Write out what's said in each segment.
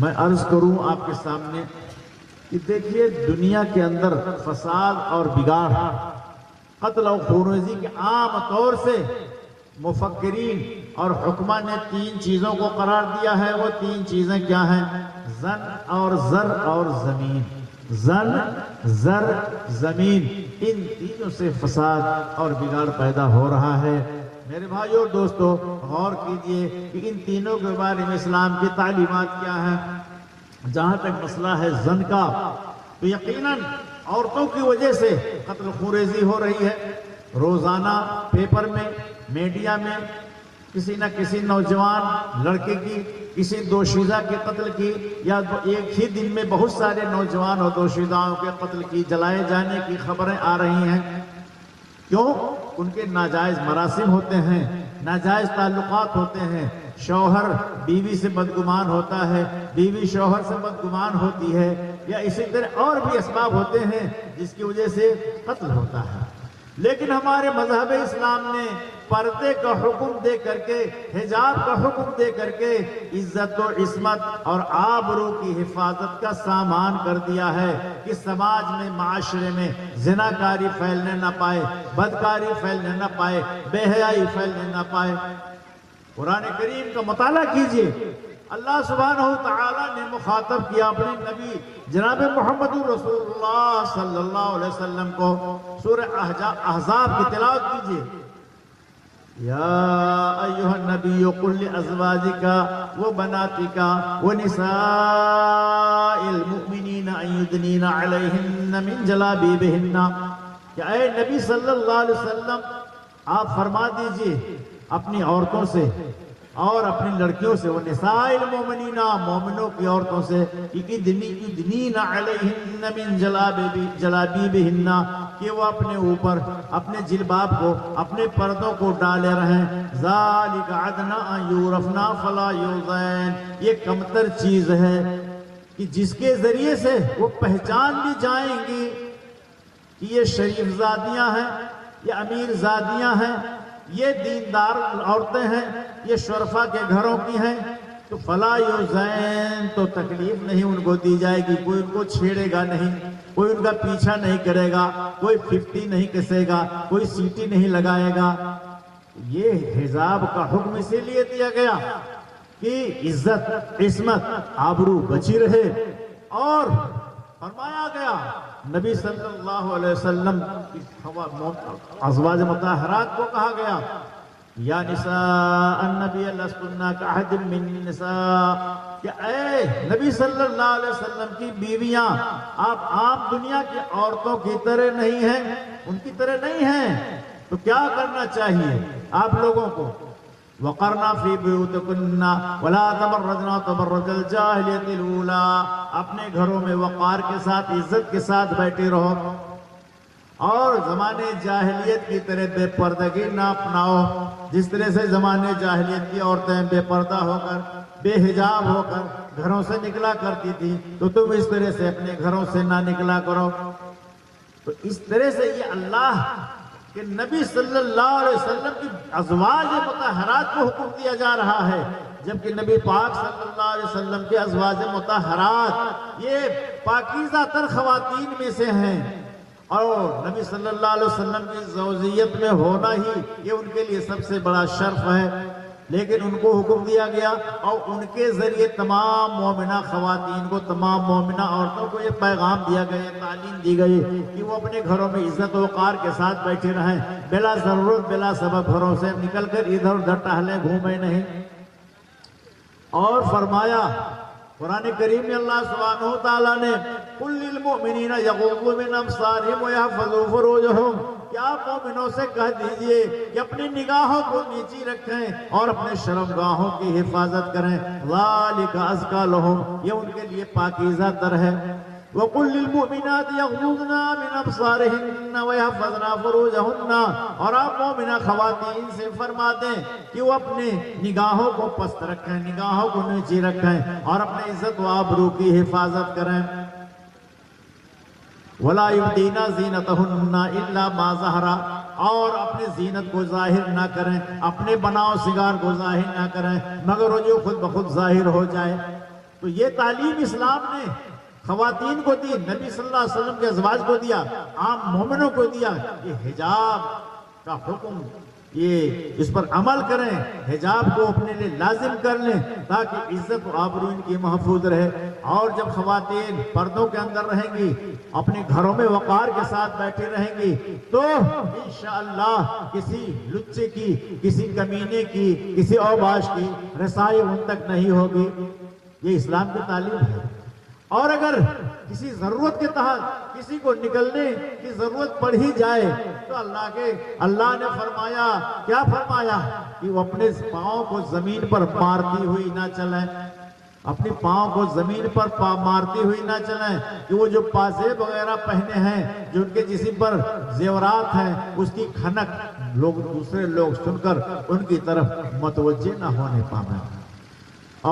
میں عرض کروں آپ کے سامنے کہ دیکھیے دنیا کے اندر فساد اور بگاڑ، قتل و خونریزی کے عام طور سے مفکرین اور حکماء نے تین چیزوں کو قرار دیا ہے۔ وہ تین چیزیں کیا ہیں؟ زن اور زر اور زمین۔ زن، زر، زمین، ان تینوں سے فساد اور بگاڑ پیدا ہو رہا ہے۔ میرے بھائیو اور دوستو، غور کیجئے کہ ان تینوں کے بارے میں اسلام کی تعلیمات کیا ہیں۔ جہاں تک مسئلہ ہے زن کا، تو یقیناً عورتوں کی وجہ سے قتل خونریزی ہو رہی ہے۔ روزانہ پیپر میں، میڈیا میں کسی نہ کسی نوجوان لڑکے کی، کسی دوشیزہ کے قتل کی، یا ایک ہی دن میں بہت سارے نوجوان اور دوشیزاؤں کے قتل کی، جلائے جانے کی خبریں آ رہی ہیں۔ کیوں؟ ان کے ناجائز مراسم ہوتے ہیں، ناجائز تعلقات ہوتے ہیں، شوہر بیوی سے بدگمان ہوتا ہے، بیوی شوہر سے بدگمان ہوتی ہے، یا اسی طرح اور بھی اسباب ہوتے ہیں جس کی وجہ سے قتل ہوتا ہے۔ لیکن ہمارے مذہب اسلام نے پردے کا حکم دے کر کے، حجاب کا حکم دے کر کے عزت و عصمت اور آبرو کی حفاظت کا سامان کر دیا ہے کہ سماج میں، معاشرے میں زناکاری پھیلنے نہ پائے، بدکاری پھیلنے نہ پائے، بے حیائی پھیلنے نہ پائے۔ قرآن کریم کا مطالعہ کیجئے، اللہ سبحانہ وتعالی نے مخاطب کیا اپنے نبی جناب محمد رسول اللہ صلی اللہ علیہ وسلم کو۔ سورہ احزاب کی تلاوت کیجئے۔ یا ایھا النبی قل لازواجک وبناتک ونساء المؤمنین ان یدنین علیہن من جلابیبہن، کہ اے نبی صلی اللہ علیہ وسلم آپ فرما دیجئے اپنی عورتوں سے اور اپنی لڑکیوں سے، وَنِسَاءِ الْمُؤْمِنِينَ، مومنوں کی عورتوں سے، يُدْنِينَ عَلَيْهِنَّ مِنْ جَلَابِيبِهِنَّ، کہ وہ اپنے اوپر اپنے جلباب کو، اپنے پردوں کو ڈالے رہیں۔ ذَلِكَ عَدْنَىٰ أَن يُعْرَفْنَا فَلَا يُؤْذَيْنَ، یہ کمتر چیز ہے کہ جس کے ذریعے سے وہ پہچان بھی جائیں گی کہ یہ شریف زادیاں ہیں، یہ امیر زادیاں ہیں، یہ دیندار عورتیں ہیں، یہ شرفا کے گھروں کی ہیں، تو فلا یؤذین، تو تکلیف نہیں ان کو دی جائے گی، کوئی ان کو چھیڑے گا نہیں، کوئی ان کا پیچھا نہیں کرے گا، کوئی 50 نہیں کسے گا، کوئی سیٹی نہیں لگائے گا۔ یہ حجاب کا حکم اسی لیے دیا گیا کہ عزت، عصمت، آبرو بچی رہے، اور فرمایا گیا نبی صلی اللہ علیہ وسلم کی ازواج مطہرات کو کہا گیا یا نساء النبی لستن کاحد من النساء، کہ اے نبی صلی اللہ علیہ وسلم کی بیویاں آپ عام دنیا کی عورتوں کی طرح نہیں ہیں، ان کی طرح نہیں ہیں۔ تو کیا کرنا چاہیے آپ لوگوں کو؟ وَقَرْنَا فِي بُيُوتِكُنَّ وَلَا تَبَرَّجْنَا تَبَرُّجَ الْجَاهِلِيَّةِ الْأُولَىٰ، اپنے گھروں میں وقار کے ساتھ، عزت کے ساتھ بیٹھے رہو، اور زمانے جاہلیت کی طرح بے پردگی نہ اپناؤ۔ جس طرح سے زمانے جاہلیت کی عورتیں بے پردہ ہو کر، بے حجاب ہو کر گھروں سے نکلا کرتی تھی، تو تم اس طرح سے اپنے گھروں سے نہ نکلا کرو۔ تو اس طرح سے یہ اللہ کہ نبی صلی اللہ علیہ وسلم کی ازواج مطہرات کو حکم دیا جا رہا ہے، جبکہ نبی پاک صلی اللہ علیہ وسلم کے ازواج مطہرات یہ پاکیزہ تر خواتین میں سے ہیں، اور نبی صلی اللہ علیہ وسلم کی زوجیت میں ہونا ہی یہ ان کے لیے سب سے بڑا شرف ہے۔ لیکن ان کو حکم دیا گیا، اور ان کے ذریعے تمام مومنہ خواتین کو، تمام مومنہ عورتوں کو یہ پیغام دیا گیا، تعلیم دی گئی کہ وہ اپنے گھروں میں عزت و وقار کے ساتھ بیٹھے رہیں، بلا ضرورت، بلا سبب گھروں سے نکل کر ادھر ادھر ٹہلیں گھومیں نہیں۔ اور فرمایا قرآن کریم میں اللہ سبحانہ وتعالیٰ نے قُلْ لِلْمُؤْمِنِينَ يَغُضُّوا مِنْ أَبْصَارِهِمْ وَيَحْفَظُوا فُرُوجَهُمْ، کہ آپ مومنوں سے کہہ دیجئے کہ اپنی نگاہوں کو نیچی رکھیں اور اپنے شرمگاہوں کی حفاظت کریں، ذَلِكَ أَزْكَىٰ لَهُمْ، یہ ان کے لیے پاکیزہ تر ہے۔ وَقُلْ لِلْمُؤْمِنَاتِ يَغْضُضْنَ مِنْ أَبْصَارِهِنَّ وَيَحْفَظْنَ فُرُوجَهُنَّ، اور آپ مومنہ خواتین سے فرما دیں کہ وہ اپنی نگاہوں کو پست رکھیں، نگاہوں کو نیچی رکھیں، اور اپنے عزت و آبرو کی حفاظت کریں۔ وَلَا يُبْدِينَ زِينَتَهُنَّ إِلَّا مَا ظَهَرَ، اور اپنے زینت کو ظاہر نہ کریں، اپنے بناؤ سنگار کو ظاہر نہ کریں، مگر وہ جو خود بخود ظاہر ہو جائے۔ تو یہ تعلیم اسلام نے خواتین کو دی، نبی صلی اللہ علیہ وسلم کے ازواج کو دیا، عام مومنوں کو دیا کہ حجاب کا حکم یہ اس پر عمل کریں، حجاب کو اپنے لیے لازم کر لیں تاکہ عزت و آبرو ان کی محفوظ رہے۔ اور جب خواتین پردوں کے اندر رہیں گی، اپنے گھروں میں وقار کے ساتھ بیٹھی رہیں گی، تو انشاءاللہ کسی لچے کی، کسی کمینے کی، کسی اوباش کی رسائی ان تک نہیں ہوگی۔ یہ اسلام کی تعلیم ہے۔ اور اگر کسی ضرورت کے تحت کسی کو نکلنے کی ضرورت پڑ ہی جائے تو اللہ نے فرمایا، کیا فرمایا کہ وہ اپنے پاؤں کو زمین پر مارتی ہوئی نہ چلیں، اپنے پاؤں کو زمین پر مارتی ہوئی نہ چلیں، کہ وہ جو پازیب وغیرہ پہنے ہیں، جو ان کے جسم پر زیورات ہیں، اس کی کھنک دوسرے لوگ سن کر ان کی طرف متوجہ نہ ہونے پائیں۔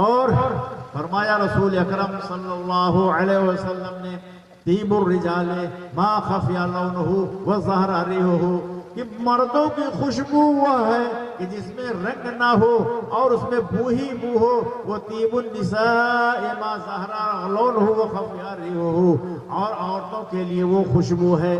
اور فرمایا رسول اکرم صلی اللہ علیہ وسلم نے، طیب الرجال ما خفی لونہ وظہر ریحہ، کہ مردوں کی خوشبو وہ ہے کہ جس میں رنگ نہ ہو اور اس میں بو ہی بو ہو، وہ طیب النساء ما ظہر لونہ وخفی ریحہ، اور عورتوں کے لیے وہ خوشبو ہے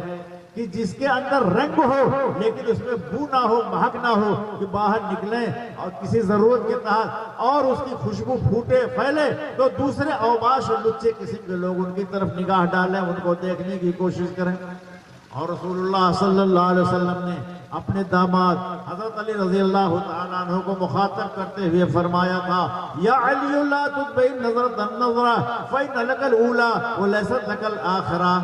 کہ جس کے اندر رنگ ہو لیکن اس میں بو نہ ہو، مہک نہ ہو، کہ باہر نکلیں اور کسی ضرورت کے تحت اور اس کی خوشبو پھوٹے پھیلے تو دوسرے اوباش اور لچے قسم کے لوگ ان کی طرف نگاہ ڈالیں، ان کو دیکھنے کی کوشش کریں۔ اور رسول اللہ صلی اللہ علیہ وسلم نے اپنے داماد حضرت علی رضی اللہ تعالیٰ عنہ کو مخاطب کرتے ہوئے فرمایا تھا، یا علی لا تتبعن نظرۃ النظرہ فإن لک الأولی ولیست لک الآخرہ۔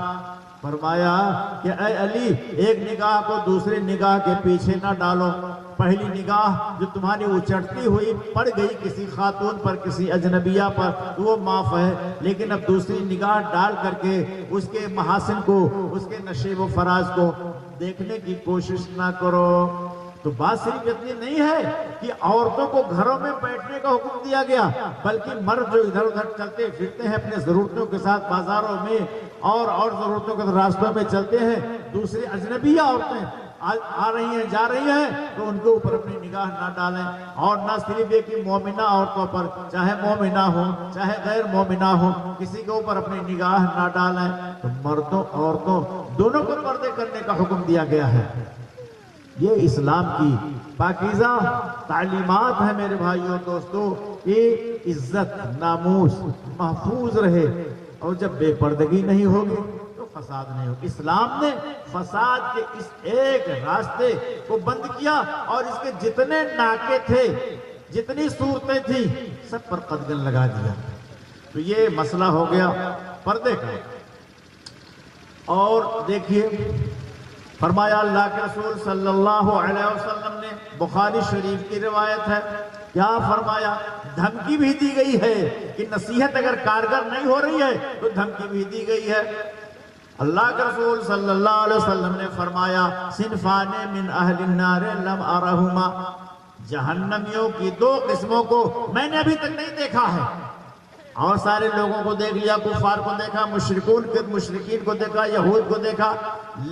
فرمایا کہ اے علی، ایک نگاہ کو دوسری نگاہ کے پیچھے نہ ڈالو۔ پہلی نگاہ جو تمہاری اچٹتی ہوئی پڑ گئی کسی خاتون پر، کسی اجنبیہ پر، وہ معاف ہے، لیکن اب دوسری نگاہ ڈال کر کے اس کے محاسن کو، اس کے نشیب و فراز کو دیکھنے کی کوشش نہ کرو۔ تو بات صرف اتنی نہیں ہے کہ عورتوں کو گھروں میں بیٹھنے کا حکم دیا گیا، بلکہ مرد جو ادھر ادھر چلتے پھرتے ہیں اپنے ضرورتوں کے ساتھ بازاروں میں اور ضرورتوں کے راستوں میں چلتے ہیں، دوسری اجنبی عورتیں آ رہی ہیں جا رہی ہیں تو ان کے اوپر اپنی نگاہ نہ ڈالیں۔ اور نہ صرف یہ کہ مومنہ عورتوں پر، چاہے مومنہ ہوں چاہے غیر مومنہ ہوں، کسی کے اوپر اپنی نگاہ نہ ڈالیں۔ تو مردوں عورتوں دونوں کو پردے کرنے کا حکم دیا گیا ہے۔ یہ اسلام کی پاکیزہ تعلیمات ہیں میرے بھائیوں دوستو، کہ عزت ناموس محفوظ رہے، اور جب بے پردگی نہیں ہوگی تو فساد نہیں ہوگا۔ اسلام نے فساد کے اس ایک راستے کو بند کیا اور اس کے جتنے ناکے تھے، جتنی صورتیں تھیں، سب پر قدغن لگا دیا۔ تو یہ مسئلہ ہو گیا پردے کا۔ اور دیکھیے فرمایا اللہ کے رسول صلی اللہ علیہ وسلم نے، بخاری شریف کی روایت ہے، کیا فرمایا؟ دھمکی بھی دی گئی ہے کہ نصیحت اگر کارگر نہیں ہو رہی ہے تو دھمکی بھی دی گئی ہے۔ اللہ کے رسول صلی اللہ علیہ وسلم نے فرمایا، صنفان من اہل النار لم ارہما، جہنمیوں کی دو قسموں کو میں نے ابھی تک نہیں دیکھا ہے۔ اور سارے لوگوں کو دیکھ لیا، کفار کو دیکھا، مشرکین کو دیکھا، یہود کو دیکھا،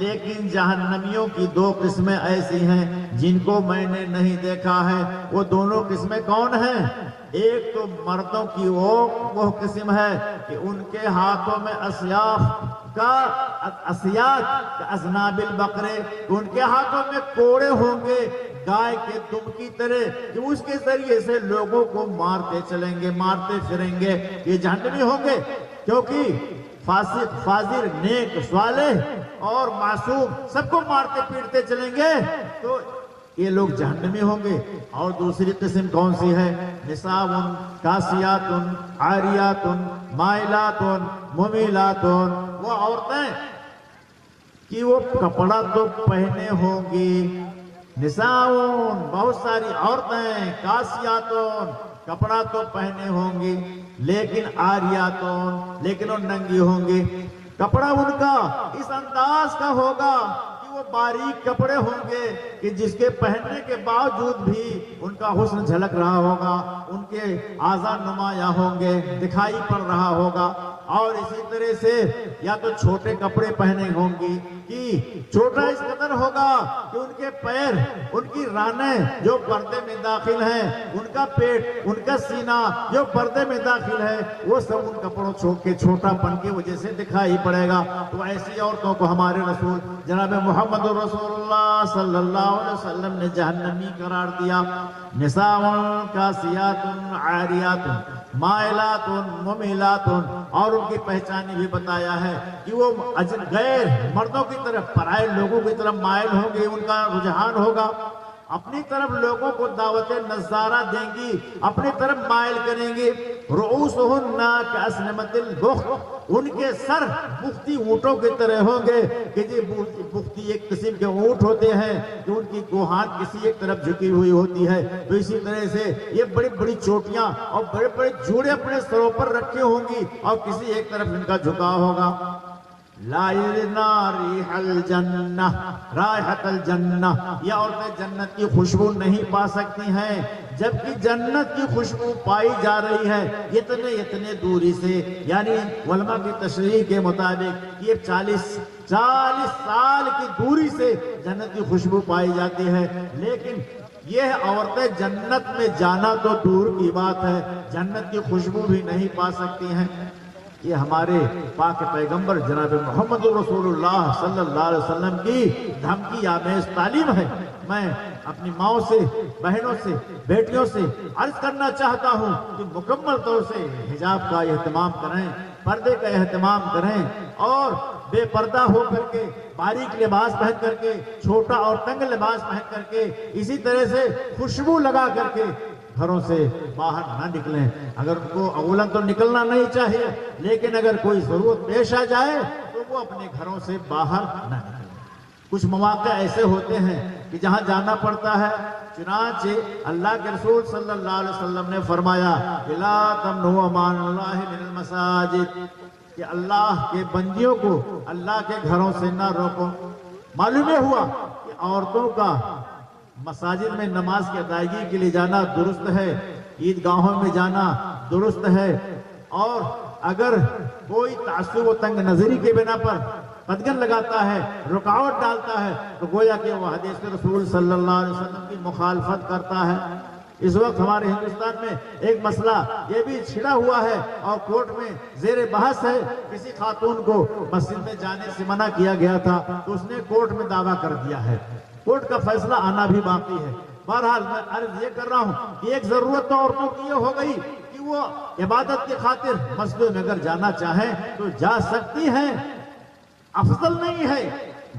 لیکن جہنمیوں کی دو قسمیں ایسی ہیں جن کو میں نے نہیں دیکھا ہے۔ وہ دونوں قسمیں کون ہیں؟ ایک تو مردوں کی وہ قسم ہے کہ ان کے ہاتھوں میں اسیات کا اذناب البقرے، ان کے ہاتھوں میں کوڑے ہوں گے گائے کے دم کی طرح، کہ اس کے ذریعے سے لوگوں کو مارتے چلیں گے، مارتے پھریں گے۔ یہ جہنمی ہوں گے کیونکہ فاسق، فاجر، نیک، صالح اور معصوم سب کو مارتے پیٹتے چلیں گے، تو یہ لوگ جہنمی ہوں گے۔ اور دوسری قسم کون سی ہے؟ نساء کاسیات عاریات مائلات ممیلات، وہ عورتیں کہ وہ کپڑا تو پہنے ہوں گی، نساؤن بہت ساری عورتیں، کاسیاتون کپڑا تو پہنے ہوں گی، لیکن عاریاتون لیکن وہ ننگی ہوں گی۔ کپڑا ان کا اس انداز کا ہوگا کہ وہ باریک کپڑے ہوں گے کہ جس کے پہننے کے باوجود بھی ان کا حسن جھلک رہا ہوگا، ان کے اعضاء نمایاں ہوں گے، دکھائی پڑ رہا ہوگا۔ اور اسی طرح سے یا تو چھوٹے کپڑے پہنے ہوں گی کہ چھوٹا اس قدر ہوگا کہ ان کے پیر، ان کی رانیں جو پردے میں داخل ہیں، ان کا پیٹ، ان کا سینہ جو پردے میں داخل ہے، وہ سب ان کپڑوں کے چھوٹا پن کی وجہ سے دکھائی پڑے گا۔ تو ایسی عورتوں کو ہمارے رسول جناب محمد رسول اللہ صلی اللہ علیہ وسلم نے جہنمی قرار دیا۔ نساء کاسیات عاریات مائلات ممیلات، اور ان کی پہچانی بھی بتایا ہے کہ وہ غیر مردوں کی طرف، پرائے لوگوں کی طرف مائل ہوں گے، ان کا رجحان ہوگا، اپنی طرف لوگوں کو دعوت نظارہ دیں گی، اپنی طرف مائل کریں گی۔ رؤوسہن کاسنمۃ البخت، ان کے سر بختی اونٹوں کی طرح ہوں گے کہ جی بختی ایک قسم کے اونٹ ہوتے ہیں کہ ان کی کوہان کسی ایک طرف جھکی ہوئی ہوتی ہے، تو اسی طرح سے یہ بڑی بڑی چوٹیاں اور بڑے بڑے جوڑے اپنے سروں پر رکھے ہوں گی اور کسی ایک طرف ان کا جھکاؤ ہوگا۔ لا یجدنا ریح الجنہ رائحۃ الجنہ، یہ عورتیں جنت کی خوشبو نہیں پا سکتی ہیں، جبکہ جنت کی خوشبو پائی جا رہی ہے اتنے دوری سے، یعنی علماء کی تشریح کے مطابق یہ 40 سال کی دوری سے جنت کی خوشبو پائی جاتی ہے، لیکن یہ عورتیں جنت میں جانا تو دور کی بات ہے، جنت کی خوشبو بھی نہیں پا سکتی ہیں۔ یہ ہمارے پاک پیغمبر جناب محمد رسول اللہ صلی اللہ علیہ وسلم کی دھمکی آمیز تعلیم ہے۔ میں اپنی ماؤں سے، بہنوں سے، بیٹیوں سے عرض کرنا چاہتا ہوں کہ مکمل طور سے حجاب کا اہتمام کریں، پردے کا اہتمام کریں، اور بے پردہ ہو کر کے، باریک لباس پہن کر کے، چھوٹا اور تنگ لباس پہن کر کے، اسی طرح سے خوشبو لگا کر کے گھروں سے باہر نہ نکلیں۔ اگر ان کو اولاً تو نکلنا نہیں چاہیے، لیکن اگر کوئی ضرورت پیش آ جائے تو وہ اپنے گھروں سے باہر نہ نکلیں۔ کچھ مواقع ایسے ہوتے ہیں کہ جہاں جانا پڑتا ہے، چنانچہ اللہ کے رسول صلی اللہ علیہ وسلم نے فرمایا لا تمنعوا امان اللہ من المساجد، کہ اللہ کے بندیوں کو اللہ کے گھروں سے نہ روکو۔ معلوم ہوا کہ عورتوں کا مساجد میں نماز کی ادائیگی کے لیے جانا درست ہے، عیدگاہوں میں جانا درست ہے، اور اگر کوئی تعصب و تنگ نظری کے بنا پر قدغن لگاتا ہے، رکاوٹ ڈالتا ہے، تو گویا کہ وہ حدیث رسول صلی اللہ علیہ وسلم کی مخالفت کرتا ہے۔ اس وقت ہمارے ہندوستان میں ایک مسئلہ یہ بھی چھڑا ہوا ہے اور کورٹ میں زیر بحث ہے، کسی خاتون کو مسجد میں جانے سے منع کیا گیا تھا تو اس نے کورٹ میں دعویٰ کر دیا ہے، کورٹ کا فیصلہ آنا بھی باقی ہے۔ بہرحال میں عرض یہ کر رہا ہوں کہ ایک ضرورت تو عورتوں کی یہ ہو گئی کہ وہ عبادت کی خاطر مسجد میں اگر جانا چاہیں تو جا سکتی ہیں، افضل نہیں ہے،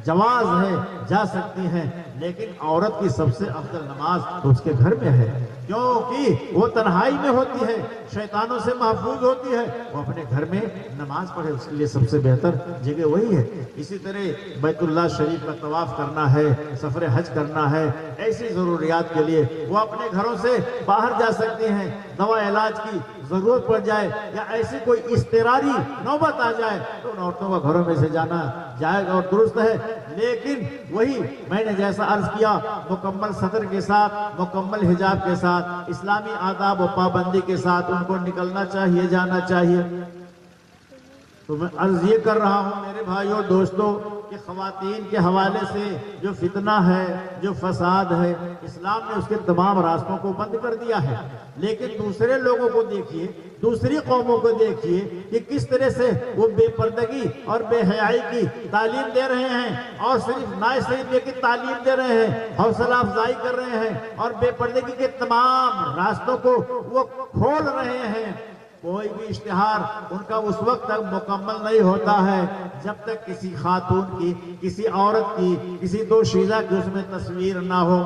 جواز ہے، جا سکتی ہیں، لیکن عورت کی سب سے افضل نماز تو اس کے گھر میں ہے، کیونکہ وہ تنہائی میں ہوتی ہے، شیطانوں سے محفوظ ہوتی ہے، وہ اپنے گھر میں نماز پڑھے، اس کے لیے سب سے بہتر جگہ وہی ہے۔ اسی طرح بیت اللہ شریف کا طواف کرنا ہے، سفر حج کرنا ہے، ایسی ضروریات کے لیے وہ اپنے گھروں سے باہر جا سکتی ہیں۔ دوا علاج کی ضرورت پڑ جائے یا ایسی کوئی اضطراری نوبت آ جائے تو ان عورتوں کا گھروں میں سے جانا جائز اور درست ہے، لیکن وہی میں نے جیسا عرض کیا، مکمل سطر کے ساتھ، مکمل حجاب کے ساتھ، اسلامی آداب و پابندی کے ساتھ ان کو نکلنا چاہیے، جانا چاہیے۔ تو میں عرض یہ کر رہا ہوں میرے بھائیوں دوستوں کہ خواتین کے حوالے سے جو فتنہ ہے، جو فساد ہے، اسلام نے اس کے تمام راستوں کو بند کر دیا ہے، لیکن دوسرے لوگوں کو دیکھیے، دوسری قوموں کو دیکھیے کہ کس طرح سے وہ بے پردگی اور بے حیائی کی تعلیم دے رہے ہیں، اور صرف نہ کی تعلیم دے رہے ہیں، حوصلہ افزائی کر رہے ہیں، اور بے پردگی کے تمام راستوں کو وہ کھول رہے ہیں۔ کوئی بھی اشتہار ان کا اس وقت تک مکمل نہیں ہوتا ہے جب تک کسی خاتون کی، کسی عورت کی، کسی دوشیزہ کی اس میں تصویر نہ ہو،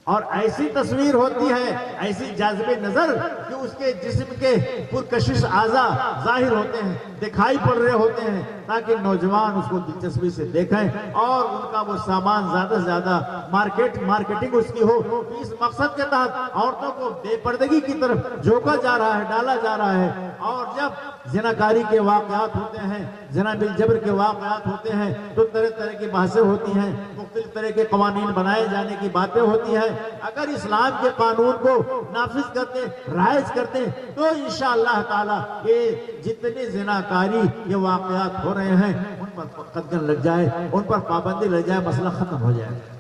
اور ایسی تصویر ہوتی ہے، ایسی جاذب نظر کہ اس کے جسم کے پرکشش اعضاء ظاہر ہوتے ہیں، دکھائی پڑ رہے ہوتے ہیں، تاکہ نوجوان اس کو دلچسپی سے دیکھیں اور ان کا وہ سامان زیادہ سے زیادہ مارکیٹنگ اس کی ہو۔ اس مقصد کے تحت عورتوں کو بے پردگی کی طرف جھونکا جا رہا ہے، ڈالا جا رہا ہے، اور جب زناکاری کے واقعات ہوتے ہیں، زنا بالجبر کے واقعات ہوتے ہیں تو طرح طرح کی بحثیں ہوتی ہیں، مختلف طرح کے قوانین بنائے جانے کی باتیں ہوتی ہیں، اگر اسلام کے قانون کو نافذ کرتے رائج کرتے تو انشاءاللہ تعالی یہ جتنی زناکاری یہ واقعات ہو رہے ہیں ان پر قدغن لگ جائے، ان پر پابندی لگ جائے، مسئلہ ختم ہو جائے.